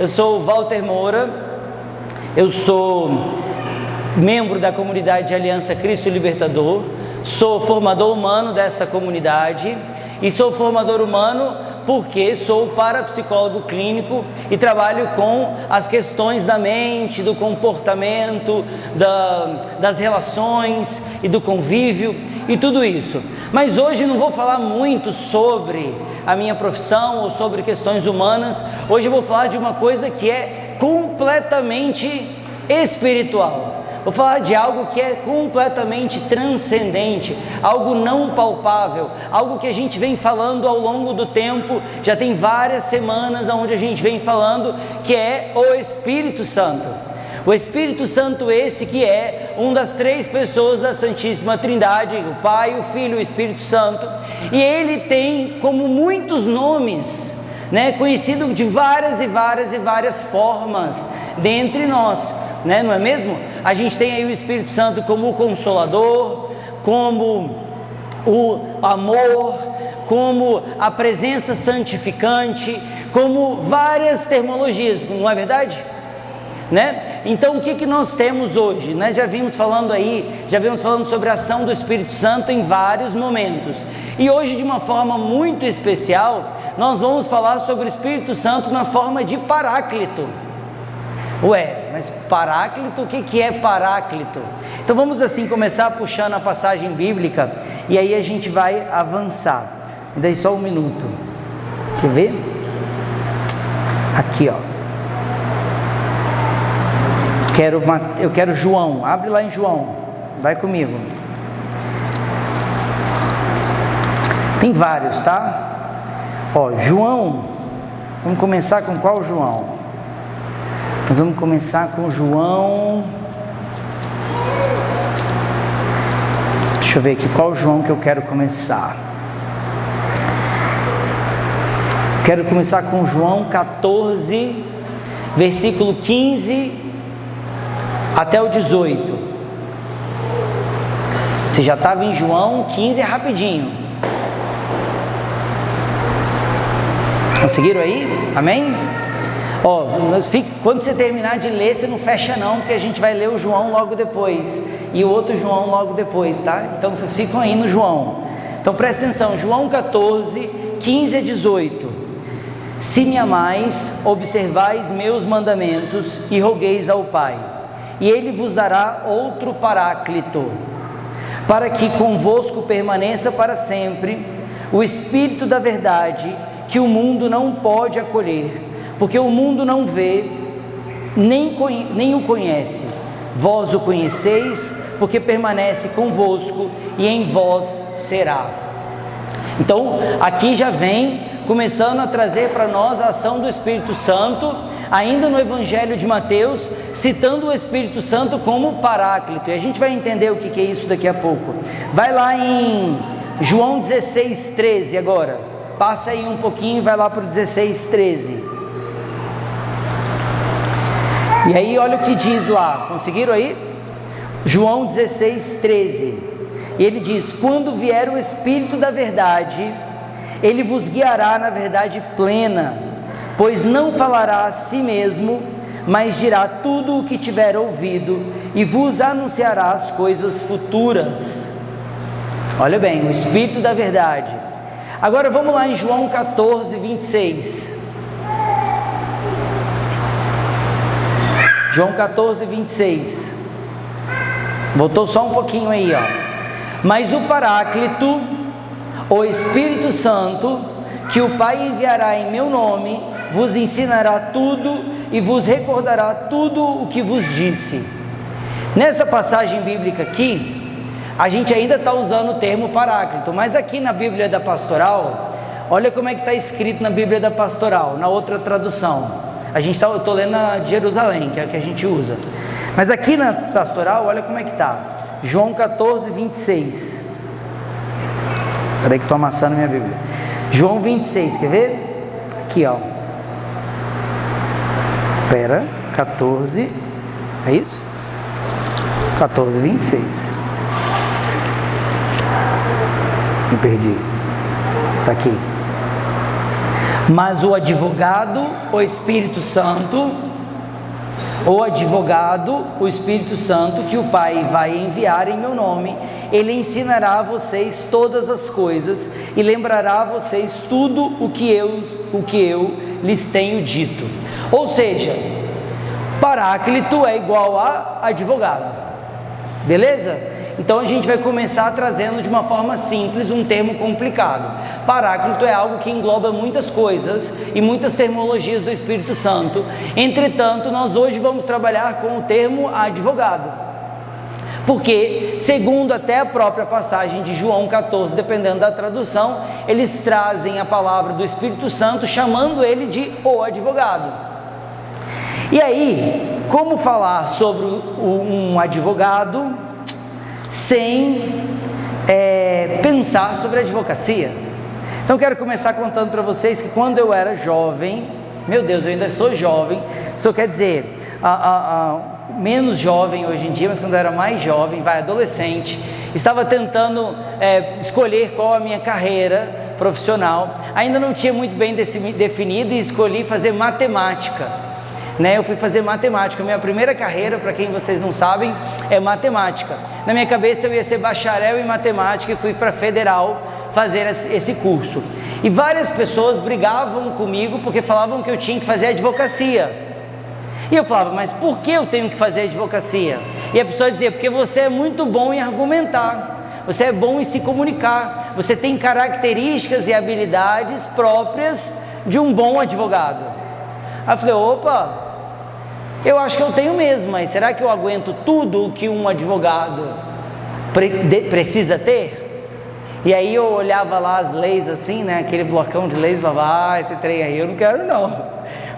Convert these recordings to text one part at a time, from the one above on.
Eu sou o Walter Moura, eu sou membro da comunidade de Aliança Cristo Libertador, sou formador humano dessa comunidade e sou formador humano porque sou parapsicólogo clínico e trabalho com as questões da mente, do comportamento, das relações e do convívio e tudo isso. Mas hoje não vou falar muito sobre a minha profissão ou sobre questões humanas. Hoje eu vou falar de uma coisa que é completamente espiritual. Vou falar de algo que é completamente transcendente, algo não palpável, algo que a gente vem falando ao longo do tempo, já tem várias semanas onde a gente vem falando, que é o Espírito Santo. O Espírito Santo esse que é uma das três pessoas da Santíssima Trindade, o Pai, o Filho e o Espírito Santo, e ele tem como muitos nomes, conhecido de várias formas dentre nós, não é mesmo? A gente tem aí o Espírito Santo como o Consolador, como o amor, como a presença santificante, como várias terminologias, não é verdade? Então o que nós temos hoje? Nós já vimos falando sobre a ação do Espírito Santo em vários momentos, e hoje de uma forma muito especial nós vamos falar sobre o Espírito Santo na forma de Paráclito. Mas Paráclito, o que é Paráclito? Então vamos assim começar puxando a passagem bíblica e aí a gente vai avançar. Me dá só um minuto. Quer ver? Aqui, ó. Eu quero João. Abre lá em João. Vai comigo. Tem vários, tá? João. Vamos começar com qual João? Nós vamos começar com João. Deixa eu ver aqui qual João que eu quero começar. Quero começar com João 14, versículo 15 até o 18. Você já estava em João 15, é rapidinho. Conseguiram aí? Amém? Quando você terminar de ler, você não fecha não, porque a gente vai ler o João logo depois e o outro João logo depois, tá? Então vocês ficam aí no João. Então presta atenção, João 14, 15 a 18. Se me amais, observais meus mandamentos e rogueis ao Pai, e Ele vos dará outro Paráclito, para que convosco permaneça para sempre o Espírito da verdade, que o mundo não pode acolher, porque o mundo não vê, nem o conhece. Vós o conheceis, porque permanece convosco e em vós será. Então, aqui já vem começando a trazer para nós a ação do Espírito Santo, ainda no Evangelho de Mateus, citando o Espírito Santo como Paráclito. E a gente vai entender o que é isso daqui a pouco. Vai lá em João 16, 13 agora. Passa aí um pouquinho e vai lá para o 16, 13. E aí olha o que diz lá, conseguiram aí? João 16, 13. Ele diz: quando vier o Espírito da verdade, Ele vos guiará na verdade plena, pois não falará a si mesmo, mas dirá tudo o que tiver ouvido e vos anunciará as coisas futuras. Olha bem, o Espírito da verdade. Agora vamos lá em João 14, 26. João 14, 26. Voltou só um pouquinho aí, ó. Mas o Paráclito, o Espírito Santo, que o Pai enviará em meu nome, vos ensinará tudo e vos recordará tudo o que vos disse. Nessa passagem bíblica aqui, a gente ainda está usando o termo Paráclito, mas aqui na Bíblia da Pastoral, olha como é que está escrito na Bíblia da Pastoral, na outra tradução. Eu estou lendo a de Jerusalém, que é a que a gente usa. Mas aqui na Pastoral, olha como é que está. João 14, 26. Espera aí que estou amassando minha Bíblia. João 26, quer ver? Aqui, ó. Espera, 14, é isso? 14, 26. Me perdi. Está aqui. Mas o advogado, o Espírito Santo, o advogado, o Espírito Santo, que o Pai vai enviar em meu nome, ele ensinará a vocês todas as coisas e lembrará a vocês tudo o que eu lhes tenho dito. Ou seja, Paráclito é igual a advogado, beleza? Então a gente vai começar trazendo de uma forma simples um termo complicado. Paráclito é algo que engloba muitas coisas e muitas terminologias do Espírito Santo. Entretanto, nós hoje vamos trabalhar com o termo advogado, porque, segundo até a própria passagem de João 14, dependendo da tradução, eles trazem a palavra do Espírito Santo chamando ele de o advogado. E aí, como falar sobre um advogado sem pensar sobre a advocacia? Então quero começar contando para vocês que quando eu era jovem, meu Deus, eu ainda sou jovem, isso quer dizer, menos jovem hoje em dia, mas quando eu era mais jovem, adolescente, estava tentando escolher qual a minha carreira profissional, ainda não tinha muito bem definido e escolhi fazer matemática. Eu fui fazer matemática, minha primeira carreira, para quem vocês não sabem, é matemática. Na minha cabeça eu ia ser bacharel em matemática e fui para a Federal fazer esse curso. E várias pessoas brigavam comigo porque falavam que eu tinha que fazer advocacia. E eu falava, mas por que eu tenho que fazer advocacia? E a pessoa dizia, porque você é muito bom em argumentar, você é bom em se comunicar, você tem características e habilidades próprias de um bom advogado. Aí eu falei, opa, eu acho que eu tenho mesmo, mas será que eu aguento tudo o que um advogado precisa ter? E aí eu olhava lá as leis assim, aquele blocão de leis, e falava, esse trem aí eu não quero não,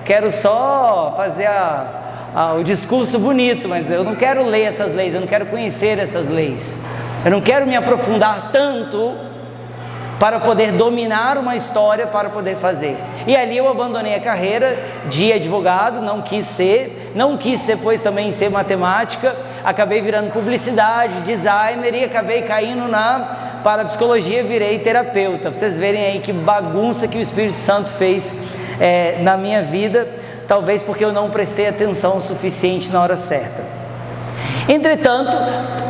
quero só fazer o discurso bonito, mas eu não quero ler essas leis, eu não quero conhecer essas leis, eu não quero me aprofundar tanto para poder dominar uma história, para poder fazer. E ali eu abandonei a carreira de advogado, não quis depois também ser matemática, acabei virando publicidade, designer e acabei caindo na parapsicologia, virei terapeuta. Pra vocês verem aí que bagunça que o Espírito Santo fez na minha vida, talvez porque eu não prestei atenção o suficiente na hora certa. Entretanto,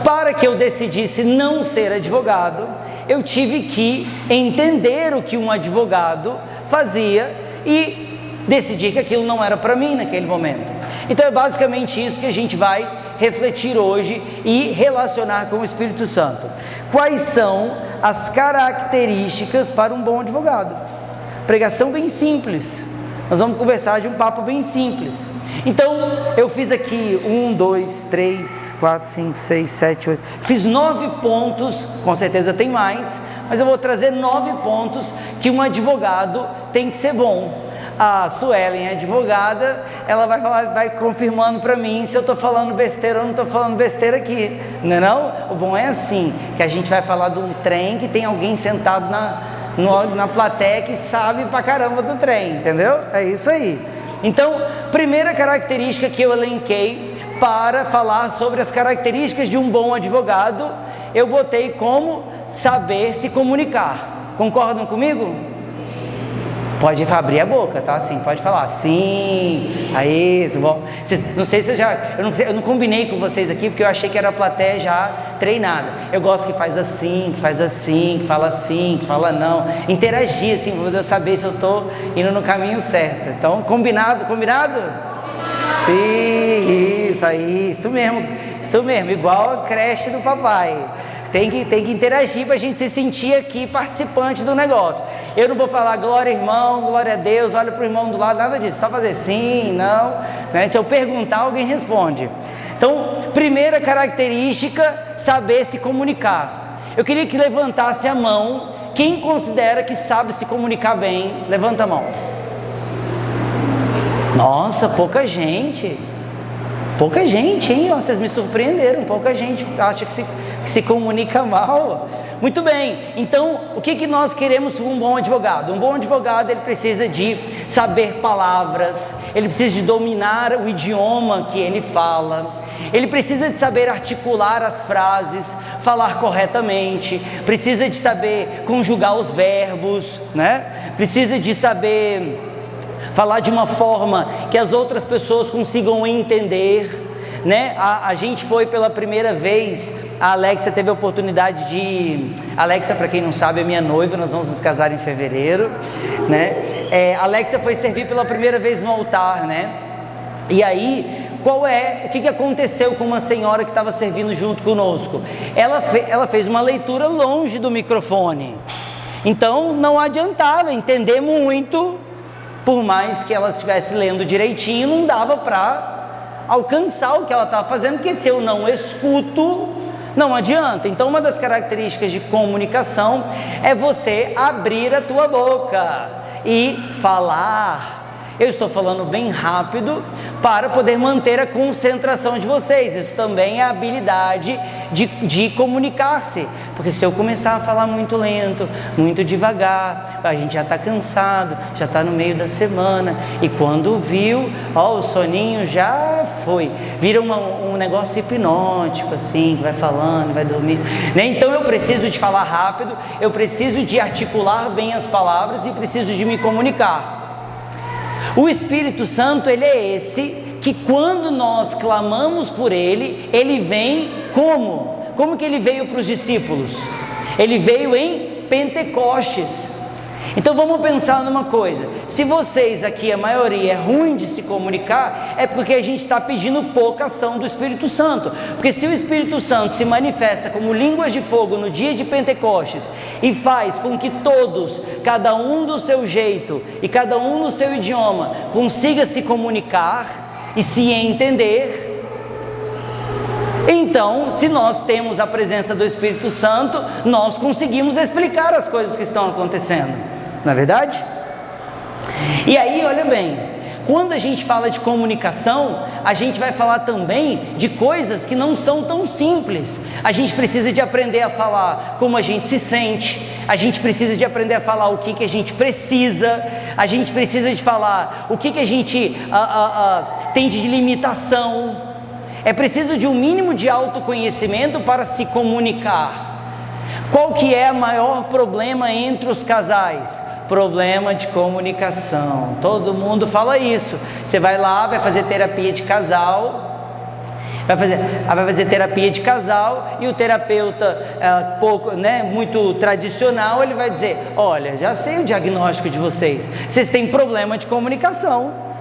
para que eu decidisse não ser advogado, eu tive que entender o que um advogado fazia e decidi que aquilo não era para mim naquele momento. Então é basicamente isso que a gente vai refletir hoje e relacionar com o Espírito Santo. Quais são as características para um bom advogado? Pregação bem simples, nós vamos conversar de um papo bem simples. Então eu fiz aqui 1, 2, 3, 4, 5, 6, 7, 8, fiz 9 pontos, com certeza tem mais, mas eu vou trazer 9 pontos que um advogado tem que ser bom. A Suelen, a advogada, ela vai confirmando para mim se eu estou falando besteira ou não estou falando besteira aqui, não é não? O bom é assim, que a gente vai falar de um trem que tem alguém sentado na plateia que sabe pra caramba do trem, entendeu? É isso aí. Então, primeira característica que eu elenquei para falar sobre as características de um bom advogado, eu botei como saber se comunicar. Concordam comigo? Pode abrir a boca, tá? Sim, pode falar. Sim, aí, bom. Não sei se eu não combinei com vocês aqui, porque eu achei que era a plateia já treinada. Eu gosto que faz assim, que fala não. Interagir, assim, para eu saber se eu estou indo no caminho certo. Então, combinado? Sim, isso mesmo, igual a creche do papai. Tem que interagir para a gente se sentir aqui participante do negócio. Eu não vou falar glória irmão, glória a Deus, olha para o irmão do lado, nada disso, só fazer sim, não, Se eu perguntar, alguém responde. Então, primeira característica, saber se comunicar. Eu queria que levantasse a mão, quem considera que sabe se comunicar bem, levanta a mão. Nossa, pouca gente, hein? Vocês me surpreenderam, pouca gente acha que se comunica mal. Muito bem, então o que nós queremos com um bom advogado? Um bom advogado, ele precisa de saber palavras, ele precisa de dominar o idioma que ele fala, ele precisa de saber articular as frases, falar corretamente, precisa de saber conjugar os verbos, né? Precisa de saber falar de uma forma que as outras pessoas consigam entender, né? A gente foi pela primeira vez, a Alexia teve a oportunidade de... Alexia, para quem não sabe, é minha noiva, nós vamos nos casar em fevereiro, né? A Alexia foi servir pela primeira vez no altar, né? E aí, o que aconteceu com uma senhora que estava servindo junto conosco? Ela fez uma leitura longe do microfone, então não adiantava entender muito, por mais que ela estivesse lendo direitinho, não dava para alcançar o que ela estava fazendo, porque se eu não escuto, não adianta. Então, uma das características de comunicação é você abrir a tua boca e falar. Eu estou falando bem rápido para poder manter a concentração de vocês. Isso também é a habilidade de comunicar-se, porque se eu começar a falar muito lento, muito devagar, a gente já está cansado, já está no meio da semana, e quando viu, o soninho já foi, vira um negócio hipnótico assim, que vai falando, vai dormir, né? Então eu preciso de falar rápido, eu preciso de articular bem as palavras e preciso de me comunicar. O Espírito Santo, ele é esse que quando nós clamamos por ele, ele vem como? Como que ele veio para os discípulos? Ele veio em Pentecostes. Então vamos pensar numa coisa, se vocês aqui, a maioria, é ruim de se comunicar, é porque a gente está pedindo pouca ação do Espírito Santo, porque se o Espírito Santo se manifesta como línguas de fogo no dia de Pentecostes, e faz com que todos, cada um do seu jeito, e cada um no seu idioma, consiga se comunicar e se entender, então, se nós temos a presença do Espírito Santo, nós conseguimos explicar as coisas que estão acontecendo, não é verdade? E aí, olha bem, quando a gente fala de comunicação, a gente vai falar também de coisas que não são tão simples. A gente precisa de aprender a falar como a gente se sente, a gente precisa de aprender a falar o que a gente precisa, a gente precisa de falar o que a gente tem de limitação. É preciso de um mínimo de autoconhecimento para se comunicar. Qual que é o maior problema entre os casais? Problema de comunicação. Todo mundo fala isso. Você vai lá, vai fazer terapia de casal, vai fazer terapia de casal, e o terapeuta muito tradicional, ele vai dizer: olha, já sei o diagnóstico de vocês têm problema de comunicação.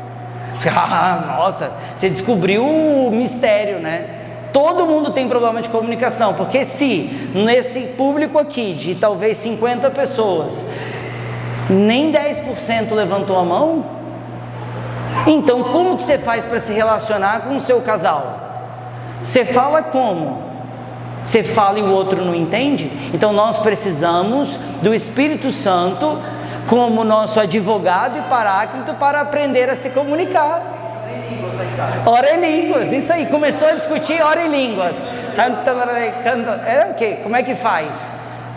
Nossa, você descobriu o mistério, né? Todo mundo tem problema de comunicação, porque se nesse público aqui de talvez 50 pessoas, nem 10% levantou a mão, então como que você faz para se relacionar com o seu casal? Você fala como? Você fala e o outro não entende? Então nós precisamos do Espírito Santo como nosso advogado e paráclito para aprender a se comunicar. Ora em línguas, isso aí, começou a discutir ora em línguas. Como é que faz?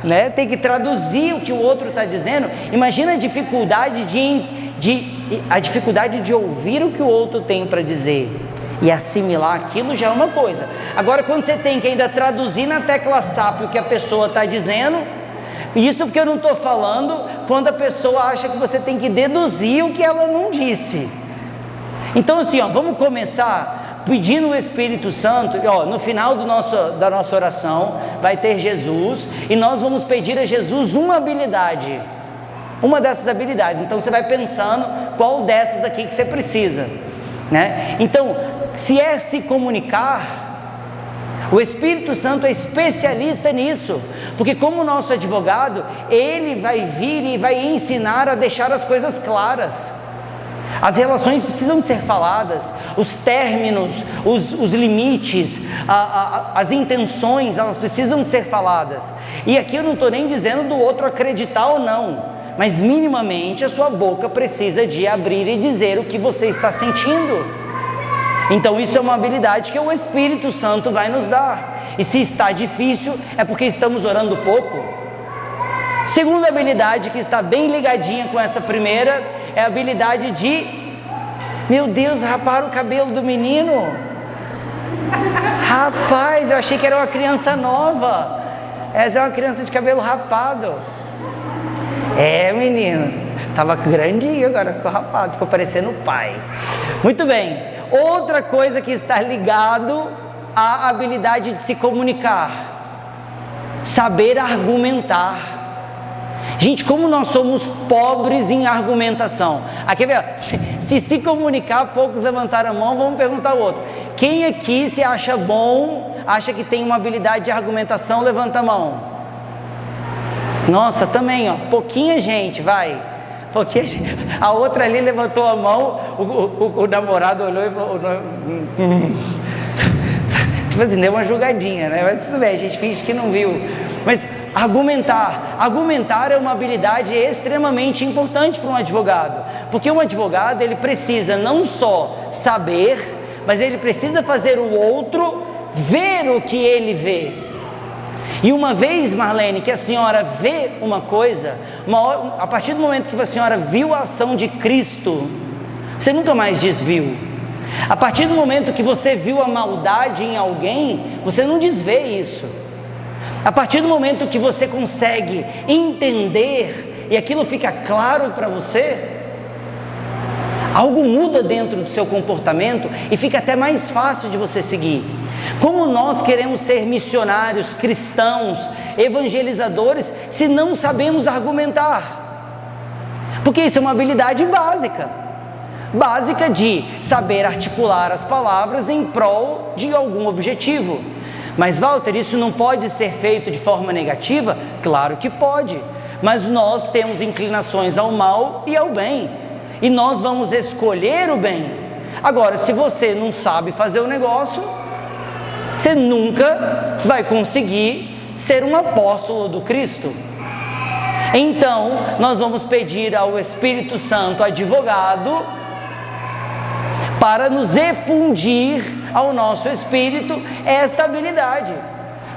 Né? Tem que traduzir o que o outro está dizendo. Imagina a dificuldade de ouvir o que o outro tem para dizer e assimilar aquilo já é uma coisa. Agora, quando você tem que ainda traduzir na tecla SAP o que a pessoa está dizendo, isso porque eu não estou falando quando a pessoa acha que você tem que deduzir o que ela não disse. Então assim, vamos começar pedindo o Espírito Santo. No final da nossa oração vai ter Jesus, e nós vamos pedir a Jesus uma habilidade, uma dessas habilidades. Então você vai pensando qual dessas aqui que você precisa, né? Então, se é se comunicar, o Espírito Santo é especialista nisso, porque como nosso advogado, ele vai vir e vai ensinar a deixar as coisas claras. As relações precisam de ser faladas, os términos, os limites, as intenções, elas precisam de ser faladas. E aqui eu não estou nem dizendo do outro acreditar ou não, mas minimamente a sua boca precisa de abrir e dizer o que você está sentindo. Então isso é uma habilidade que o Espírito Santo vai nos dar. E se está difícil, é porque estamos orando pouco. Segunda habilidade, que está bem ligadinha com essa primeira, é a habilidade de, meu Deus, rapar o cabelo do menino. Rapaz, eu achei que era uma criança nova. Essa é uma criança de cabelo rapado. Menino, tava grandinho, agora ficou rapado, ficou parecendo o pai. Muito bem, outra coisa que está ligado à habilidade de se comunicar: saber argumentar. Gente, como nós somos pobres em argumentação. Aqui, se comunicar, poucos levantaram a mão, vamos perguntar ao outro. Quem aqui se acha bom, acha que tem uma habilidade de argumentação, levanta a mão. Nossa, também, ó, pouquinha gente, vai. Pouquinha gente. A outra ali levantou a mão, o namorado olhou e falou... Tipo assim, deu uma julgadinha, né? Mas tudo bem, a gente finge que não viu. Mas argumentar é uma habilidade extremamente importante para um advogado. Porque um advogado, ele precisa não só saber, mas ele precisa fazer o outro ver o que ele vê. E uma vez, Marlene, que a senhora vê uma coisa, a partir do momento que a senhora viu a ação de Cristo, você nunca mais desviu. A partir do momento que você viu a maldade em alguém, você não desvê isso. A partir do momento que você consegue entender e aquilo fica claro para você, algo muda dentro do seu comportamento e fica até mais fácil de você seguir. Como nós queremos ser missionários, cristãos, evangelizadores, se não sabemos argumentar? Porque isso é uma habilidade básica de saber articular as palavras em prol de algum objetivo. Mas, Walter, isso não pode ser feito de forma negativa? Claro que pode, mas nós temos inclinações ao mal e ao bem, e nós vamos escolher o bem. Agora, se você não sabe fazer o negócio, você nunca vai conseguir ser um apóstolo do Cristo. Então, nós vamos pedir ao Espírito Santo, advogado, para nos efundir ao nosso espírito esta habilidade.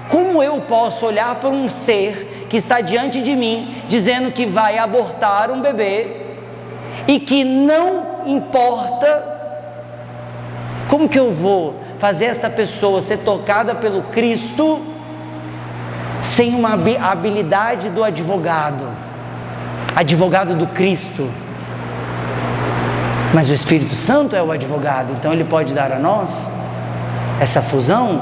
Como eu posso olhar para um ser que está diante de mim, dizendo que vai abortar um bebê, e que não importa, como que eu vou fazer esta pessoa ser tocada pelo Cristo, sem uma habilidade do advogado do Cristo? Mas o Espírito Santo é o advogado, então ele pode dar a nós essa fusão.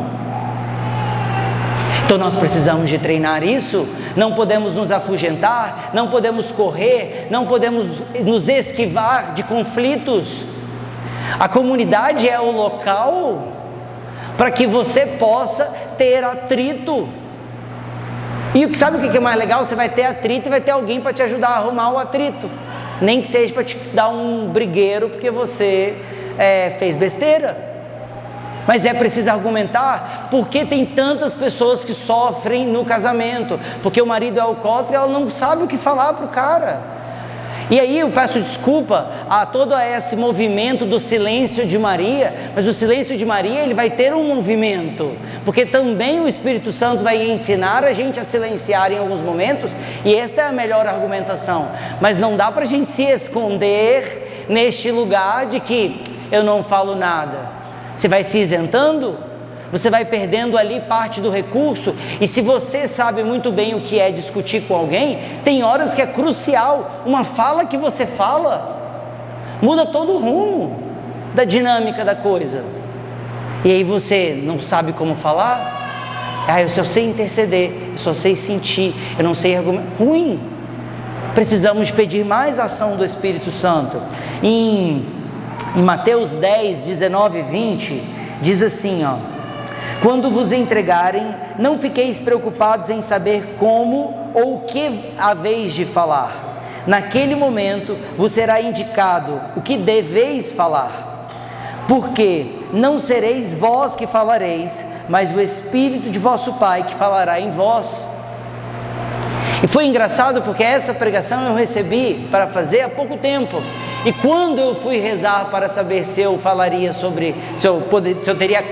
Então nós precisamos de treinar isso. Não podemos nos afugentar, não podemos correr, não podemos nos esquivar de conflitos. A comunidade é o local para que você possa ter atrito. E sabe o que é mais legal? Você vai ter atrito e vai ter alguém para te ajudar a arrumar o atrito. Nem que seja para te dar um brigueiro porque você fez besteira. Mas é preciso argumentar. Porque tem tantas pessoas que sofrem no casamento? Porque o marido é alcoólatra e ela não sabe o que falar para o cara. E aí eu peço desculpa a todo esse movimento do silêncio de Maria, mas o silêncio de Maria, ele vai ter um movimento, porque também o Espírito Santo vai ensinar a gente a silenciar em alguns momentos, e esta é a melhor argumentação. Mas não dá para a gente se esconder neste lugar de que eu não falo nada. Você vai se isentando, você vai perdendo ali parte do recurso. E se você sabe muito bem o que é discutir com alguém, tem horas que é crucial. Uma fala que você fala muda todo o rumo da dinâmica da coisa. E aí você não sabe como falar? Eu só sei interceder, eu só sei sentir, eu não sei argumentar. Ruim. Precisamos pedir mais ação do Espírito Santo. Em Mateus 10, 19 e 20, diz assim, quando vos entregarem, não fiqueis preocupados em saber como ou o que haveis de falar. Naquele momento vos será indicado o que deveis falar. Porque não sereis vós que falareis, mas o Espírito de vosso Pai que falará em vós. E foi engraçado porque essa pregação eu recebi para fazer há pouco tempo. E quando eu fui rezar para saber se eu falaria sobre, se eu teria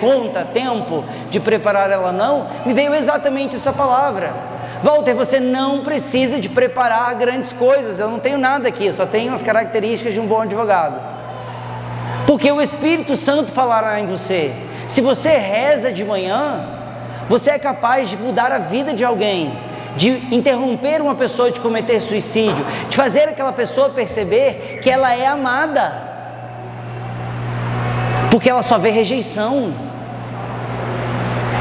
tempo de preparar ela ou não, me veio exatamente essa palavra. Walter, você não precisa de preparar grandes coisas, eu não tenho nada aqui, eu só tenho as características de um bom advogado. Porque o Espírito Santo falará em você. Se você reza de manhã, você é capaz de mudar a vida de alguém, de interromper uma pessoa de cometer suicídio, de fazer aquela pessoa perceber que ela é amada, porque ela só vê rejeição.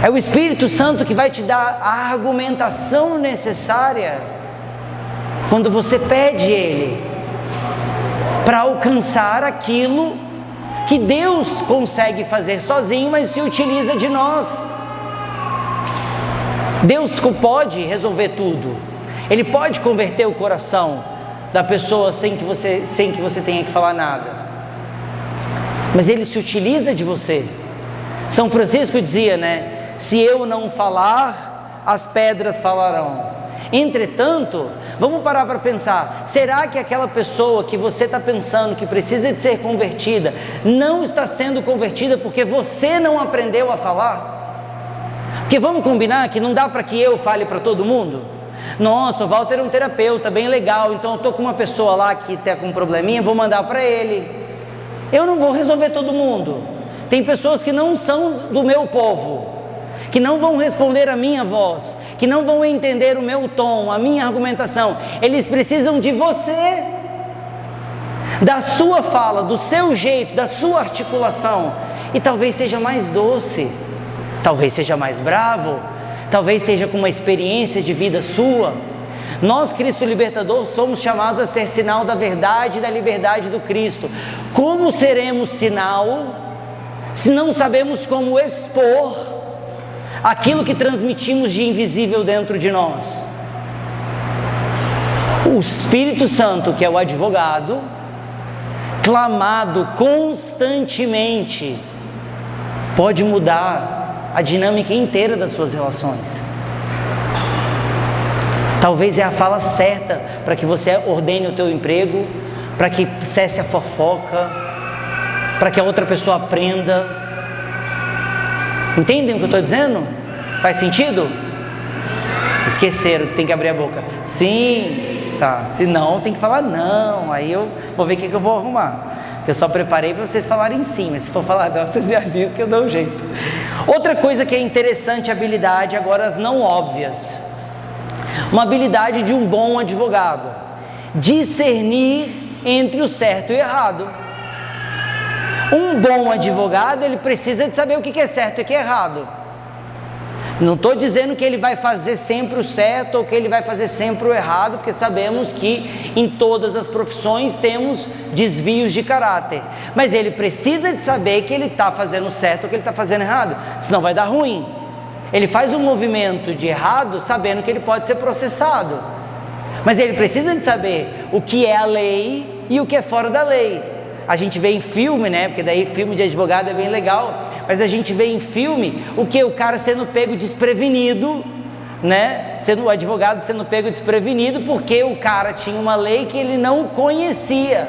É o Espírito Santo que vai te dar a argumentação necessária quando você pede Ele, para alcançar aquilo que Deus consegue fazer sozinho, mas se utiliza de nós. Deus pode resolver tudo. Ele pode converter o coração da pessoa sem que você tenha que falar nada. Mas Ele se utiliza de você. São Francisco dizia, né? Se eu não falar, as pedras falarão. Entretanto, vamos parar para pensar, será que aquela pessoa que você está pensando que precisa de ser convertida, não está sendo convertida porque você não aprendeu a falar? Porque vamos combinar que não dá para que eu fale para todo mundo? Nossa, o Walter é um terapeuta, bem legal, então eu estou com uma pessoa lá que está com um probleminha, vou mandar para ele. Eu não vou resolver todo mundo. Tem pessoas que não são do meu povo, que não vão responder a minha voz, que não vão entender o meu tom, a minha argumentação. Eles precisam de você, da sua fala, do seu jeito, da sua articulação. E talvez seja mais doce, talvez seja mais bravo, talvez seja com uma experiência de vida sua. Nós, Cristo Libertador, somos chamados a ser sinal da verdade e da liberdade do Cristo. Como seremos sinal se não sabemos como expor aquilo que transmitimos de invisível dentro de nós? O Espírito Santo, que é o advogado, clamado constantemente, pode mudar a dinâmica inteira das suas relações. Talvez é a fala certa para que você ordene o teu emprego, para que cesse a fofoca, para que a outra pessoa aprenda. Entendem o que eu estou dizendo? Faz sentido? Esqueceram que tem que abrir a boca. Sim, tá. Se não, tem que falar não. Aí eu vou ver o que eu vou arrumar. Porque eu só preparei para vocês falarem sim, mas se for falar não, vocês me avisam que eu dou um jeito. Outra coisa que é interessante, habilidade, agora as não óbvias. Uma habilidade de um bom advogado: discernir entre o certo e o errado. Um bom advogado, ele precisa de saber o que é certo e o que é errado. Não estou dizendo que ele vai fazer sempre o certo ou que ele vai fazer sempre o errado, porque sabemos que em todas as profissões temos desvios de caráter. Mas ele precisa de saber que ele está fazendo certo ou que ele está fazendo errado, senão vai dar ruim. Ele faz um movimento de errado sabendo que ele pode ser processado. Mas ele precisa de saber o que é a lei e o que é fora da lei. A gente vê em filme, né? Porque daí filme de advogado é bem legal. Mas a gente vê em filme o que? O cara sendo pego desprevenido, né? O advogado sendo pego desprevenido porque o cara tinha uma lei que ele não conhecia.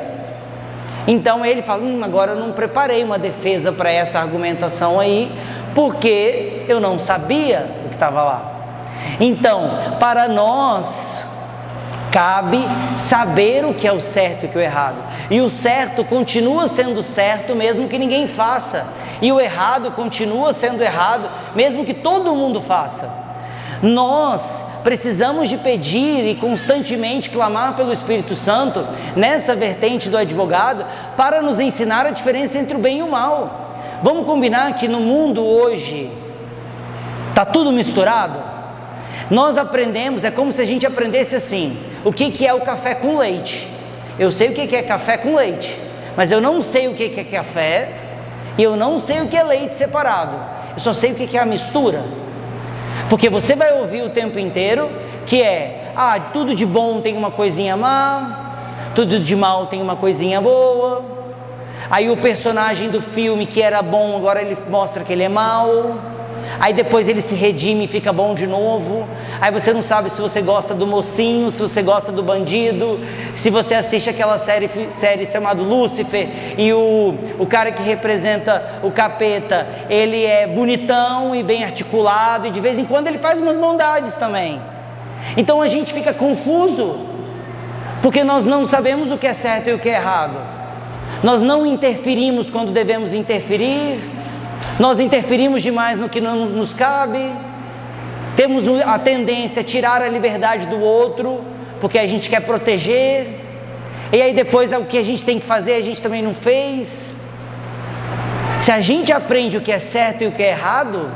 Então ele fala, agora eu não preparei uma defesa para essa argumentação aí, porque eu não sabia o que estava lá. Então, para nós, cabe saber o que é o certo e o que é o errado. E o certo continua sendo certo mesmo que ninguém faça. E o errado continua sendo errado mesmo que todo mundo faça. Nós precisamos de pedir e constantemente clamar pelo Espírito Santo nessa vertente do advogado para nos ensinar a diferença entre o bem e o mal. Vamos combinar que no mundo hoje está tudo misturado? Nós aprendemos, é como se a gente aprendesse assim: o que é o café com leite? Eu sei o que é café com leite, mas eu não sei o que é café e eu não sei o que é leite separado. Eu só sei o que é a mistura. Porque você vai ouvir o tempo inteiro que tudo de bom tem uma coisinha má, tudo de mal tem uma coisinha boa. Aí o personagem do filme que era bom, agora ele mostra que ele é mau. Aí depois ele se redime e fica bom de novo. Aí você não sabe se você gosta do mocinho, se você gosta do bandido, se você assiste aquela série chamada Lúcifer e o cara que representa o capeta, ele é bonitão e bem articulado e de vez em quando ele faz umas bondades também. Então a gente fica confuso porque nós não sabemos o que é certo e o que é errado. Nós não interferimos quando devemos interferir, Nós interferimos demais no que não nos cabe, temos a tendência a tirar a liberdade do outro, porque a gente quer proteger, e aí depois o que a gente tem que fazer a gente também não fez. Se a gente aprende o que é certo e o que é errado,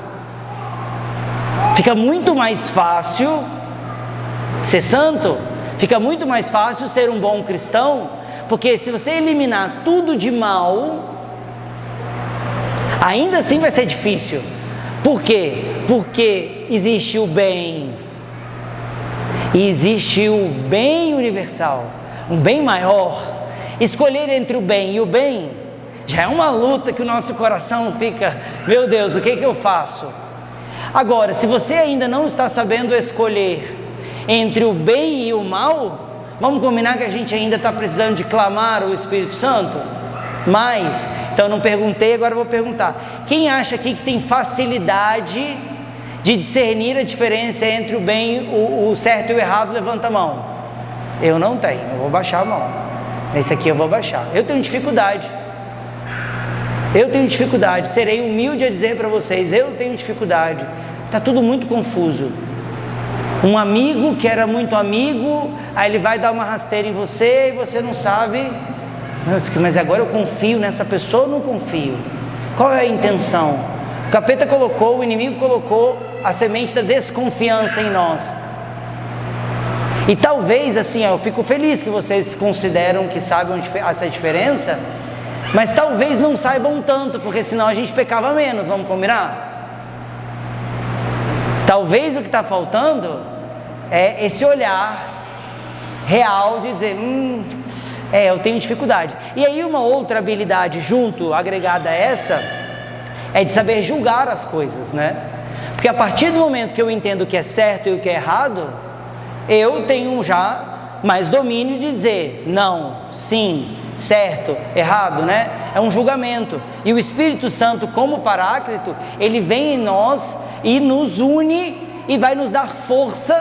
fica muito mais fácil ser santo, fica muito mais fácil ser um bom cristão, porque se você eliminar tudo de mal, ainda assim vai ser difícil. Por quê? Porque existe o bem, e existe o bem universal, um bem maior. Escolher entre o bem e o bem já é uma luta que o nosso coração fica, meu Deus, o que eu faço? Agora, se você ainda não está sabendo escolher entre o bem e o mal, vamos combinar que a gente ainda está precisando de clamar o Espírito Santo? Mas, então eu não perguntei, agora eu vou perguntar. Quem acha aqui que tem facilidade de discernir a diferença entre o bem, o certo e o errado? Levanta a mão. Eu não tenho, eu vou baixar a mão. Esse aqui eu vou baixar. Eu tenho dificuldade. Serei humilde a dizer para vocês, eu tenho dificuldade. Está tudo muito confuso. Um amigo que era muito amigo, aí ele vai dar uma rasteira em você e você não sabe, mas agora eu confio nessa pessoa ou não confio? Qual é a intenção? O capeta colocou, o inimigo colocou a semente da desconfiança em nós. E talvez assim, eu fico feliz que vocês consideram que sabem essa diferença, mas talvez não saibam tanto, porque senão a gente pecava menos, vamos combinar? Talvez o que está faltando é esse olhar real de dizer, eu tenho dificuldade. E aí uma outra habilidade junto, agregada a essa, é de saber julgar as coisas, né? Porque a partir do momento que eu entendo o que é certo e o que é errado, eu tenho já mais domínio de dizer não, sim, certo, errado, né? É um julgamento. E o Espírito Santo, como Paráclito, ele vem em nós e nos une e vai nos dar força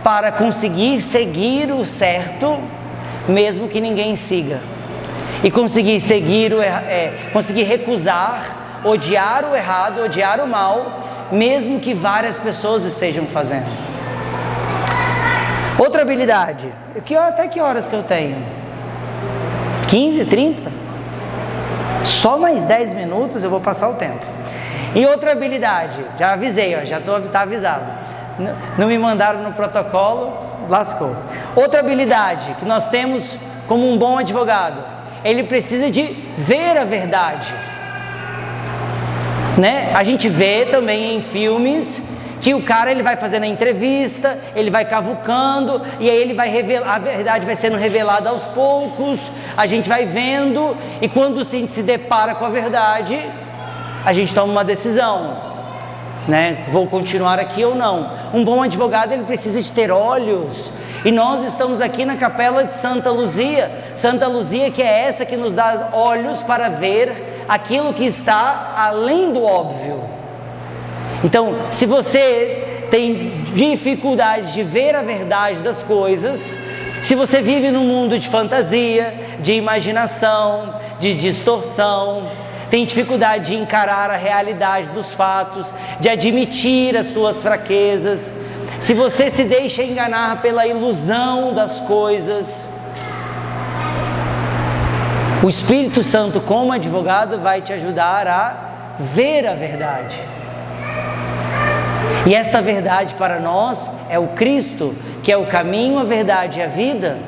para conseguir seguir o certo, mesmo que ninguém siga, e conseguir seguir conseguir recusar, odiar o errado, odiar o mal, mesmo que várias pessoas estejam fazendo. Outra habilidade, até que horas que eu tenho? 15, 30? Só mais 10 minutos eu vou passar o tempo. E outra habilidade, já avisei, já está avisado, não me mandaram no protocolo, lascou. Outra habilidade que nós temos como um bom advogado, ele precisa de ver a verdade, né? A gente vê também em filmes que o cara ele vai fazendo a entrevista, ele vai cavucando, e aí ele vai revelar, a verdade vai sendo revelada aos poucos, a gente vai vendo, e quando a gente se depara com a verdade, a gente toma uma decisão, né? Vou continuar aqui ou não. Um bom advogado ele precisa de ter olhos, e nós estamos aqui na capela de Santa Luzia que é essa que nos dá olhos para ver aquilo que está além do óbvio. Então, se você tem dificuldade de ver a verdade das coisas, se você vive num mundo de fantasia, de imaginação, de distorção, tem dificuldade de encarar a realidade dos fatos, de admitir as suas fraquezas, se você se deixa enganar pela ilusão das coisas, o Espírito Santo, como advogado, vai te ajudar a ver a verdade. E esta verdade para nós é o Cristo, que é o caminho, a verdade e a vida.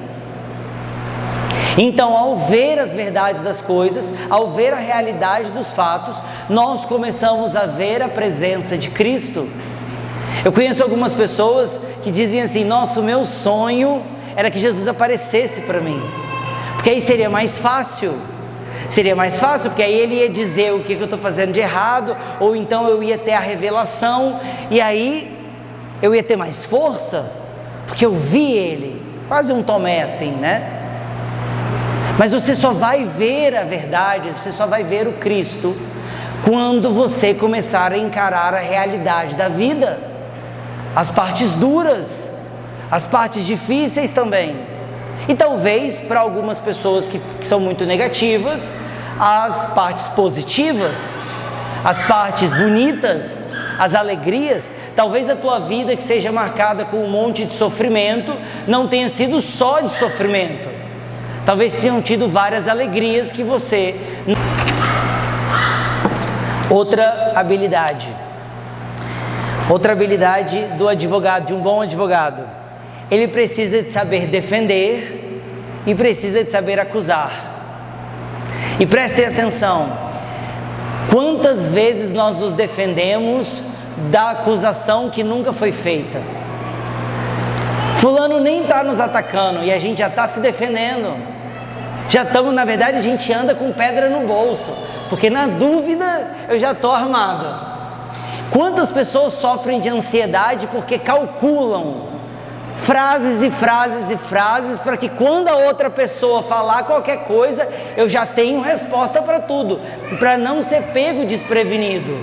Então, ao ver as verdades das coisas, ao ver a realidade dos fatos, nós começamos a ver a presença de Cristo. Eu conheço algumas pessoas que dizem assim, nossa, o meu sonho era que Jesus aparecesse para mim, porque aí seria mais fácil, porque aí ele ia dizer o que eu estou fazendo de errado, ou então eu ia ter a revelação, e aí eu ia ter mais força, porque eu vi ele, quase um Tomé assim, né? Mas você só vai ver a verdade, você só vai ver o Cristo, quando você começar a encarar a realidade da vida, as partes duras, as partes difíceis também. E talvez para algumas pessoas que são muito negativas, as partes positivas. as partes bonitas, as alegrias. Talvez a tua vida, que seja marcada com um monte de sofrimento, não tenha sido só de sofrimento. Talvez tenham tido várias alegrias que você... Outra habilidade do advogado, de um bom advogado. Ele precisa de saber defender e precisa de saber acusar. E prestem atenção, quantas vezes nós nos defendemos da acusação que nunca foi feita? Fulano nem está nos atacando e a gente já está se defendendo. Já estamos, na verdade, a gente anda com pedra no bolso, porque na dúvida eu já estou armado. Quantas pessoas sofrem de ansiedade porque calculam frases e frases e frases para que quando a outra pessoa falar qualquer coisa, eu já tenho resposta para tudo, para não ser pego desprevenido.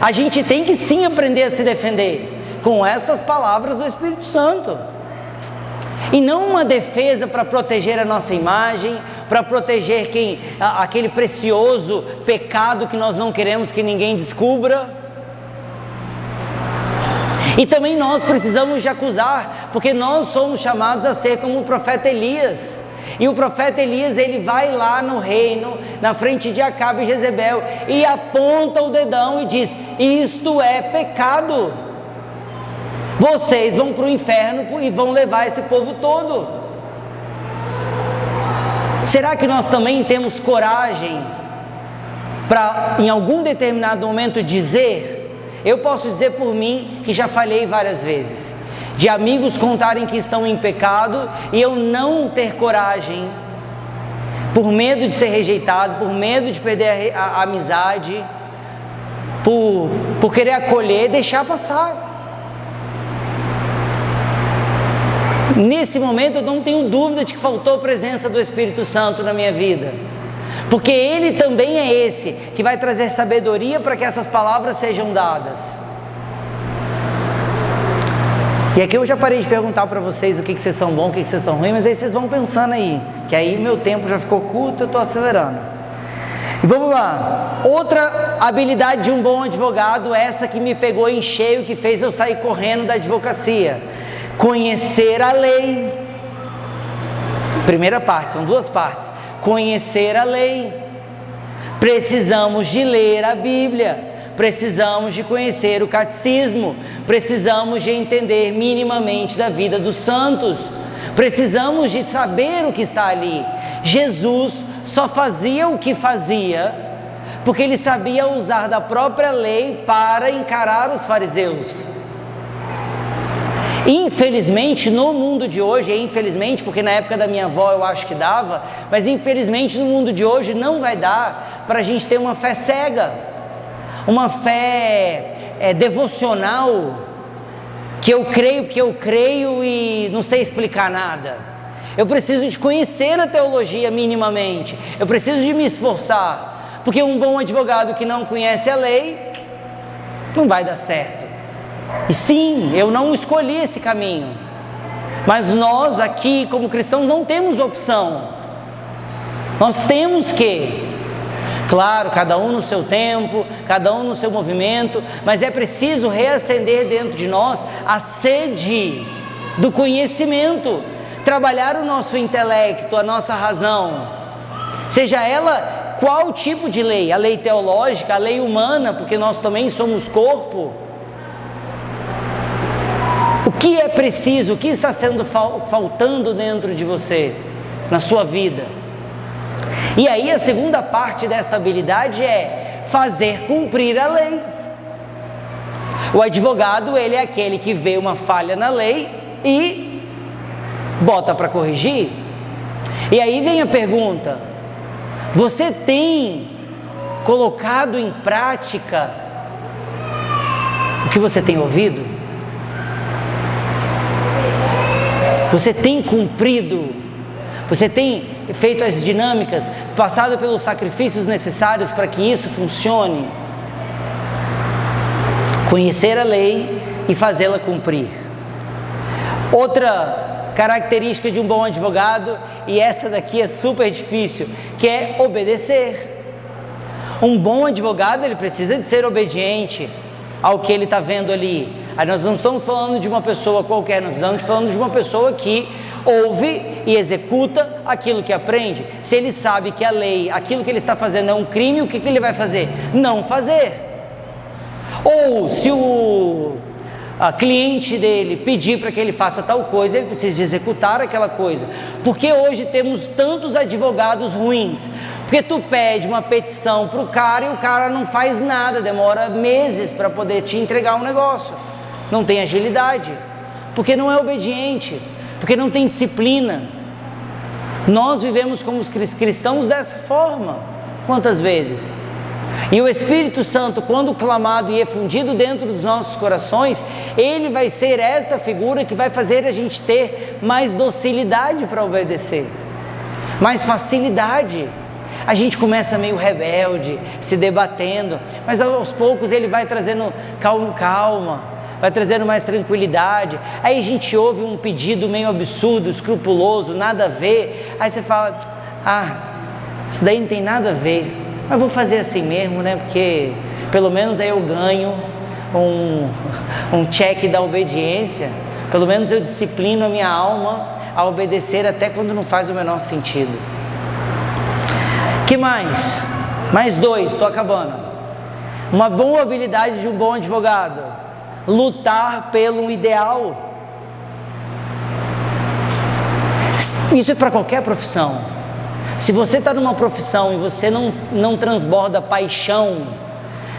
A gente tem que sim aprender a se defender com estas palavras do Espírito Santo. E não uma defesa para proteger a nossa imagem, para proteger aquele precioso pecado que nós não queremos que ninguém descubra. E também nós precisamos de acusar, porque nós somos chamados a ser como o profeta Elias. E o profeta Elias, ele vai lá no reino, na frente de Acabe e Jezebel, e aponta o dedão e diz: isto é pecado. Vocês vão para o inferno e vão levar esse povo todo. Será que nós também temos coragem para, em algum determinado momento, dizer? Eu posso dizer por mim que já falhei várias vezes, de amigos contarem que estão em pecado e eu não ter coragem, por medo de ser rejeitado, por medo de perder a amizade, por querer acolher, deixar passar. Nesse momento eu não tenho dúvida de que faltou a presença do Espírito Santo na minha vida, porque Ele também é esse que vai trazer sabedoria para que essas palavras sejam dadas. E aqui eu já parei de perguntar para vocês o que vocês são bons, o que vocês são ruins, mas aí vocês vão pensando aí, que aí meu tempo já ficou curto, eu estou acelerando. E vamos lá, outra habilidade de um bom advogado, essa que me pegou em cheio, que fez eu sair correndo da advocacia: conhecer a lei. Primeira parte, são duas partes. Conhecer a lei. Precisamos de ler a Bíblia, precisamos de conhecer o catecismo, precisamos de entender minimamente da vida dos santos, precisamos de saber o que está ali. Jesus só fazia o que fazia porque ele sabia usar da própria lei para encarar os fariseus. Infelizmente no mundo de hoje, infelizmente porque na época da minha avó eu acho que dava, mas infelizmente no mundo de hoje não vai dar para a gente ter uma fé cega, uma fé devocional, que eu creio porque eu creio e não sei explicar nada. Eu preciso de conhecer a teologia minimamente, eu preciso de me esforçar, porque um bom advogado que não conhece a lei não vai dar certo. E sim, eu não escolhi esse caminho, mas nós aqui como cristãos não temos opção. Nós temos que, claro, cada um no seu tempo, cada um no seu movimento, mas é preciso reacender dentro de nós a sede do conhecimento, trabalhar o nosso intelecto, a nossa razão, seja ela qual tipo de lei, a lei teológica, a lei humana, porque nós também somos corpo. O que é preciso, o que está sendo faltando dentro de você, na sua vida? E aí a segunda parte dessa habilidade é fazer cumprir a lei. O advogado, ele é aquele que vê uma falha na lei e bota para corrigir. E aí vem a pergunta: você tem colocado em prática o que você tem ouvido? Você tem cumprido? Você tem feito as dinâmicas, passado pelos sacrifícios necessários para que isso funcione? Conhecer a lei e fazê-la cumprir. Outra característica de um bom advogado, e essa daqui é super difícil, que é obedecer. Um bom advogado, ele precisa de ser obediente ao que ele está vendo ali. Aí nós não estamos falando de uma pessoa qualquer, nós estamos falando de uma pessoa que ouve e executa aquilo que aprende. Se ele sabe que a lei, aquilo que ele está fazendo é um crime, o que ele vai fazer? Não fazer. Ou se a cliente dele pedir para que ele faça tal coisa, ele precisa executar aquela coisa. Porque hoje temos tantos advogados ruins? Porque tu pede uma petição para o cara e o cara não faz nada, demora meses para poder te entregar um negócio. Não tem agilidade, porque não é obediente, porque não tem disciplina. Nós vivemos como os cristãos dessa forma. Quantas vezes? E o Espírito Santo, quando clamado e efundido dentro dos nossos corações, ele vai ser esta figura que vai fazer a gente ter mais docilidade para obedecer, mais facilidade. A gente começa meio rebelde, se debatendo, mas aos poucos ele vai trazendo calma, vai trazendo mais tranquilidade. Aí a gente ouve um pedido meio absurdo, escrupuloso, nada a ver. Aí você fala, isso daí não tem nada a ver, mas vou fazer assim mesmo, né? Porque pelo menos aí eu ganho um check da obediência. Pelo menos eu disciplino a minha alma a obedecer até quando não faz o menor sentido. Que mais? Mais 2, estou acabando. Uma boa habilidade de um bom advogado: lutar pelo ideal. Isso é para qualquer profissão. Se você está numa profissão e você não transborda paixão,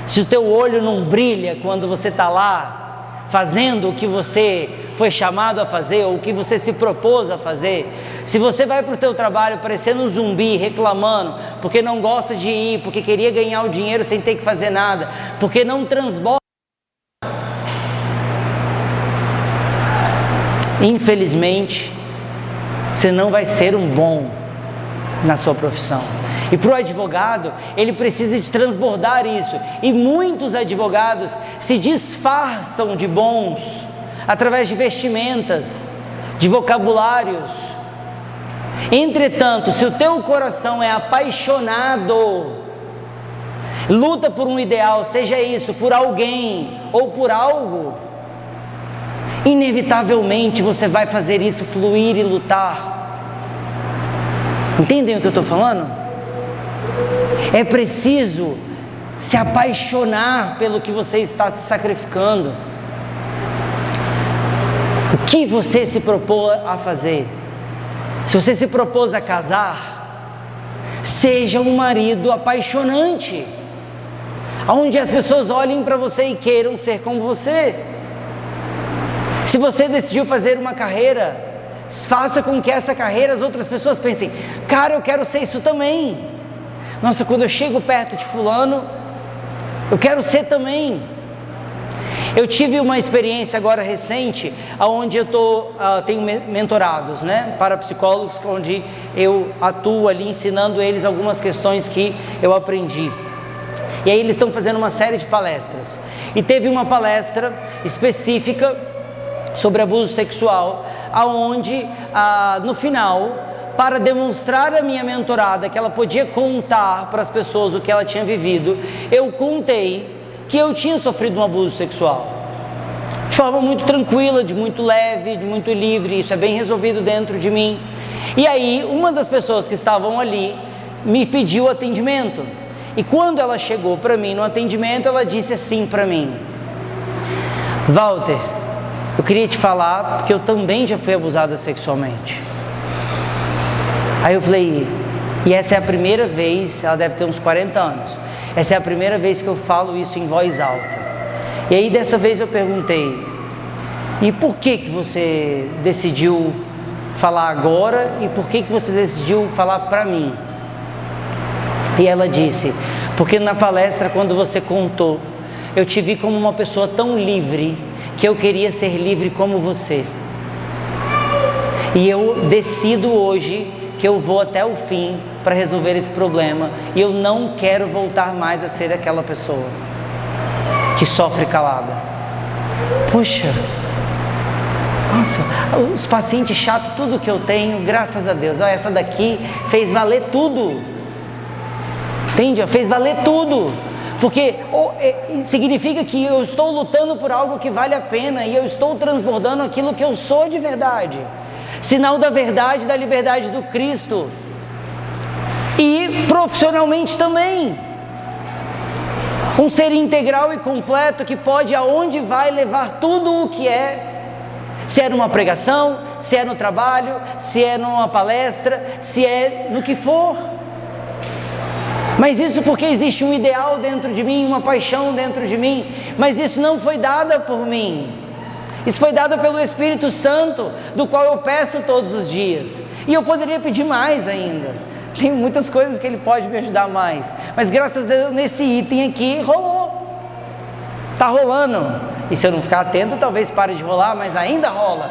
se o teu olho não brilha quando você está lá fazendo o que você foi chamado a fazer, ou o que você se propôs a fazer, se você vai para o teu trabalho parecendo um zumbi, reclamando, porque não gosta de ir, porque queria ganhar o dinheiro sem ter que fazer nada, porque não transborda, infelizmente, você não vai ser um bom na sua profissão. E para o advogado, ele precisa de transbordar isso. E muitos advogados se disfarçam de bons através de vestimentas, de vocabulários. Entretanto, se o teu coração é apaixonado, luta por um ideal, seja isso por alguém ou por algo, inevitavelmente você vai fazer isso fluir e lutar. Entendem o que eu estou falando? É preciso se apaixonar pelo que você está se sacrificando. O que você se propôs a fazer? Se você se propôs a casar, seja um marido apaixonante, onde as pessoas olhem para você e queiram ser como você. Se você decidiu fazer uma carreira, faça com que essa carreira as outras pessoas pensem, cara, eu quero ser isso também. Nossa, quando eu chego perto de fulano, eu quero ser também. Eu tive uma experiência agora recente, onde eu tenho mentorados, né, para psicólogos, onde eu atuo ali ensinando eles algumas questões que eu aprendi. E aí eles estão fazendo uma série de palestras. E teve uma palestra específica sobre abuso sexual, aonde no final, para demonstrar à minha mentorada que ela podia contar para as pessoas o que ela tinha vivido, eu contei que eu tinha sofrido um abuso sexual, de forma muito tranquila, de muito leve, de muito livre. Isso é bem resolvido dentro de mim. E aí uma das pessoas que estavam ali me pediu atendimento, e quando ela chegou para mim no atendimento, ela disse assim para mim: Walter, eu queria te falar, porque eu também já fui abusada sexualmente. Aí eu falei, e essa é a primeira vez, ela deve ter uns 40 anos, essa é a primeira vez que eu falo isso em voz alta. E aí dessa vez eu perguntei, e por que você decidiu falar agora, e por que você decidiu falar para mim? E ela disse, porque na palestra, quando você contou, eu te vi como uma pessoa tão livre, que eu queria ser livre como você. E eu decido hoje que eu vou até o fim para resolver esse problema, e eu não quero voltar mais a ser aquela pessoa que sofre calada. Poxa, nossa, os pacientes chatos, tudo que eu tenho, graças a Deus, essa daqui fez valer tudo. Entende? Fez valer tudo. Porque significa que eu estou lutando por algo que vale a pena e eu estou transbordando aquilo que eu sou de verdade. Sinal da verdade, da liberdade do Cristo. E profissionalmente também. Um ser integral e completo que pode, aonde vai, levar tudo o que é. Se é numa pregação, se é no trabalho, se é numa palestra, se é no que for. Mas isso porque existe um ideal dentro de mim, uma paixão dentro de mim, mas isso não foi dado por mim. Isso foi dado pelo Espírito Santo, do qual eu peço todos os dias. E eu poderia pedir mais ainda. Tem muitas coisas que Ele pode me ajudar mais. Mas graças a Deus, nesse item aqui, rolou. Está rolando. E se eu não ficar atento, talvez pare de rolar, mas ainda rola.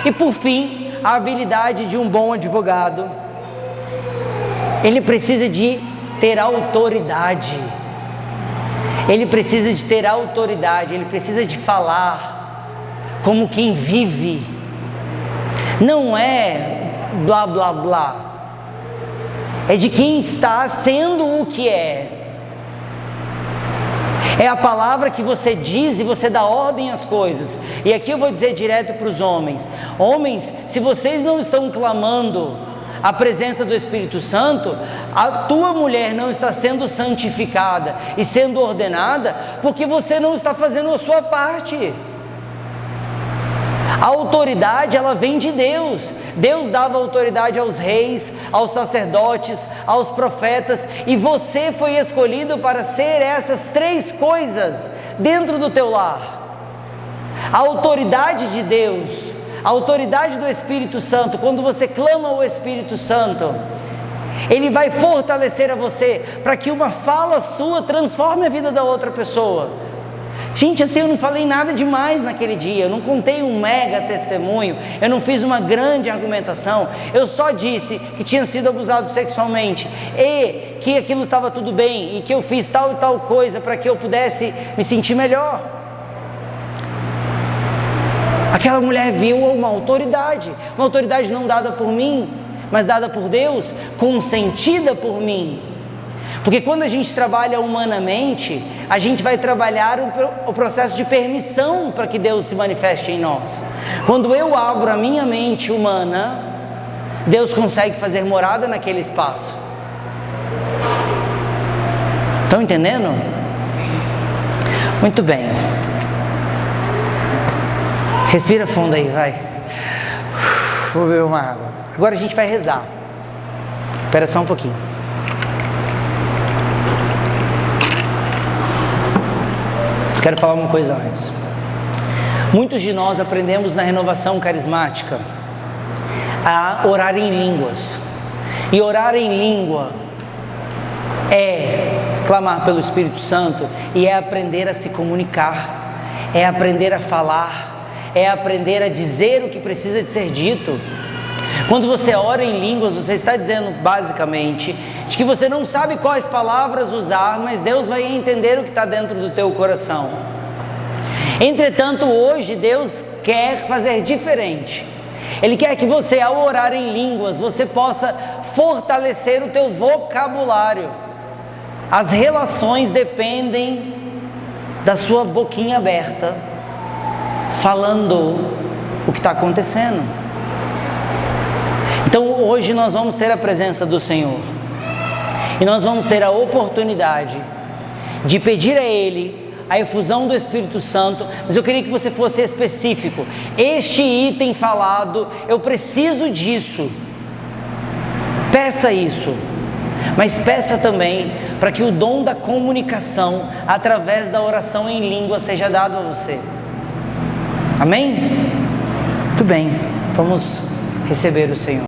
E por fim, a habilidade de um bom advogado. Ele precisa de ter autoridade. Ele precisa de ter autoridade. Ele precisa de falar como quem vive. Não é blá blá blá. É de quem está sendo o que é. É a palavra que você diz e você dá ordem às coisas. E aqui eu vou dizer direto para os homens. Homens, se vocês não estão clamando a presença do Espírito Santo, a tua mulher não está sendo santificada e sendo ordenada, porque você não está fazendo a sua parte. A autoridade, ela vem de Deus. Deus dava autoridade aos reis, aos sacerdotes, aos profetas, e você foi escolhido para ser essas três coisas dentro do teu lar. A autoridade de Deus, a autoridade do Espírito Santo. Quando você clama ao Espírito Santo, Ele vai fortalecer a você, para que uma fala sua transforme a vida da outra pessoa. Gente, assim, eu não falei nada demais naquele dia, eu não contei um mega testemunho, eu não fiz uma grande argumentação, eu só disse que tinha sido abusado sexualmente e que aquilo estava tudo bem e que eu fiz tal e tal coisa para que eu pudesse me sentir melhor. Aquela mulher viu uma autoridade não dada por mim, mas dada por Deus, consentida por mim. Porque quando a gente trabalha humanamente, a gente vai trabalhar o processo de permissão para que Deus se manifeste em nós. Quando eu abro a minha mente humana, Deus consegue fazer morada naquele espaço. Estão entendendo? Muito bem. Respira fundo aí, vai. Vou beber uma água. Agora a gente vai rezar. Espera só um pouquinho. Quero falar uma coisa antes. Muitos de nós aprendemos na renovação carismática a orar em línguas. E orar em língua é clamar pelo Espírito Santo e é aprender a se comunicar, é aprender a falar, é aprender a dizer o que precisa de ser dito. Quando você ora em línguas, você está dizendo basicamente de que você não sabe quais palavras usar, mas Deus vai entender o que está dentro do teu coração. Entretanto, hoje Deus quer fazer diferente. Ele quer que você, ao orar em línguas, você possa fortalecer o teu vocabulário. As relações dependem da sua boquinha aberta, falando o que está acontecendo. Então hoje nós vamos ter a presença do Senhor e nós vamos ter a oportunidade de pedir a Ele a efusão do Espírito Santo, mas eu queria que você fosse específico. Este item falado, eu preciso disso. Peça isso, mas peça também para que o dom da comunicação através da oração em língua seja dado a você. Amém? Muito bem, vamos receber o Senhor.